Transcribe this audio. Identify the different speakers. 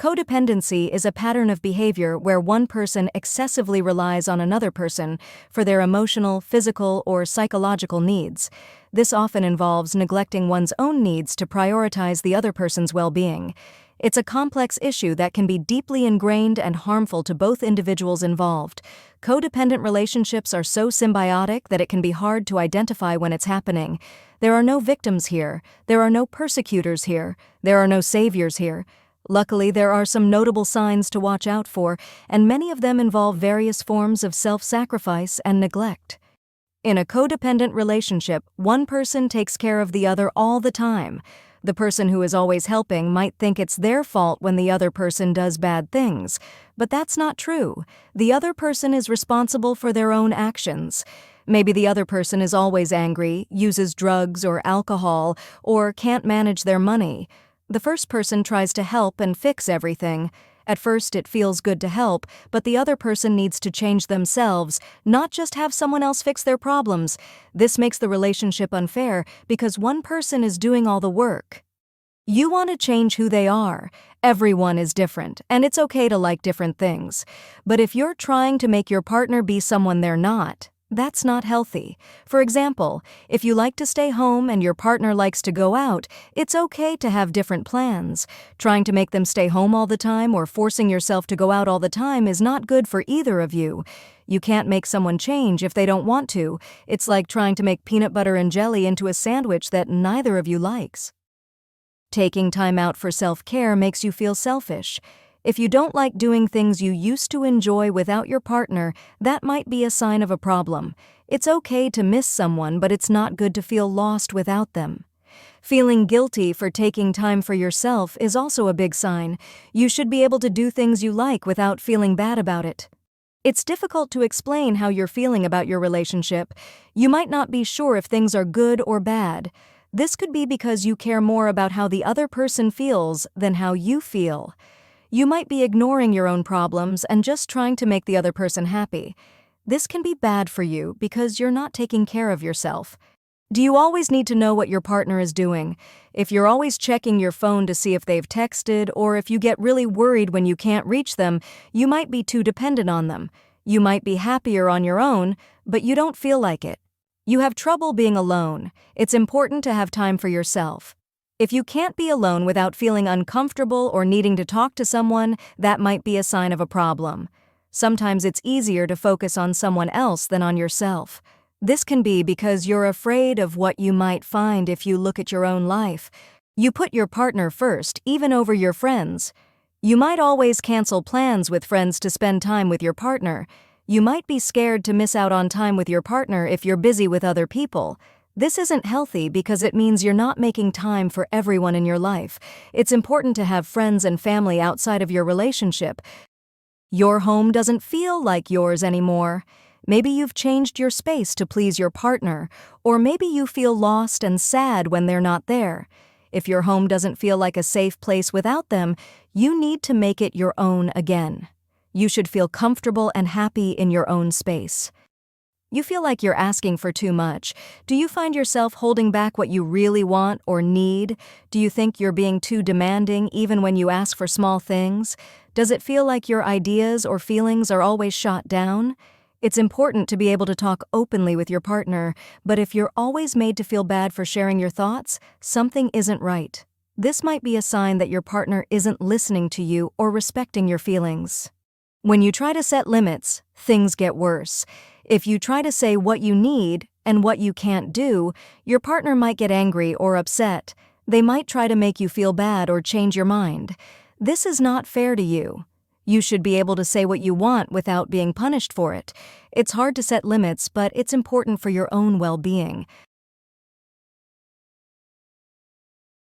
Speaker 1: Codependency is a pattern of behavior where one person excessively relies on another person for their emotional, physical, or psychological needs. This often involves neglecting one's own needs to prioritize the other person's well-being. It's a complex issue that can be deeply ingrained and harmful to both individuals involved. Codependent relationships are so symbiotic that it can be hard to identify when it's happening. There are no victims here. There are no persecutors here. There are no saviors here. Luckily, there are some notable signs to watch out for, and many of them involve various forms of self-sacrifice and neglect. In a codependent relationship, one person takes care of the other all the time. The person who is always helping might think it's their fault when the other person does bad things, but that's not true. The other person is responsible for their own actions. Maybe the other person is always angry, uses drugs or alcohol, or can't manage their money. The first person tries to help and fix everything. At first, it feels good to help, but the other person needs to change themselves, not just have someone else fix their problems. This makes the relationship unfair because one person is doing all the work. You want to change who they are. Everyone is different, and it's okay to like different things. But if you're trying to make your partner be someone they're not, that's not healthy. For example, if you like to stay home and your partner likes to go out, it's okay to have different plans. Trying to make them stay home all the time or forcing yourself to go out all the time is not good for either of you. You can't make someone change if they don't want to. It's like trying to make peanut butter and jelly into a sandwich that neither of you likes. Taking time out for self-care makes you feel selfish. If you don't like doing things you used to enjoy without your partner, that might be a sign of a problem. It's okay to miss someone, but it's not good to feel lost without them. Feeling guilty for taking time for yourself is also a big sign. You should be able to do things you like without feeling bad about it. It's difficult to explain how you're feeling about your relationship. You might not be sure if things are good or bad. This could be because you care more about how the other person feels than how you feel. You might be ignoring your own problems and just trying to make the other person happy. This can be bad for you because you're not taking care of yourself. Do you always need to know what your partner is doing? If you're always checking your phone to see if they've texted, or if you get really worried when you can't reach them, you might be too dependent on them. You might be happier on your own, but you don't feel like it. You have trouble being alone. It's important to have time for yourself. If you can't be alone without feeling uncomfortable or needing to talk to someone, that might be a sign of a problem. Sometimes it's easier to focus on someone else than on yourself. This can be because you're afraid of what you might find if you look at your own life. You put your partner first, even over your friends. You might always cancel plans with friends to spend time with your partner. You might be scared to miss out on time with your partner if you're busy with other people. This isn't healthy because it means you're not making time for everyone in your life. It's important to have friends and family outside of your relationship. Your home doesn't feel like yours anymore. Maybe you've changed your space to please your partner, or maybe you feel lost and sad when they're not there. If your home doesn't feel like a safe place without them, you need to make it your own again. You should feel comfortable and happy in your own space. You feel like you're asking for too much. Do you find yourself holding back what you really want or need? Do you think you're being too demanding even when you ask for small things? Does it feel like your ideas or feelings are always shot down? It's important to be able to talk openly with your partner, but if you're always made to feel bad for sharing your thoughts, something isn't right. This might be a sign that your partner isn't listening to you or respecting your feelings. When you try to set limits, things get worse. If you try to say what you need and what you can't do, your partner might get angry or upset. They might try to make you feel bad or change your mind. This is not fair to you. You should be able to say what you want without being punished for it. It's hard to set limits, but it's important for your own well-being.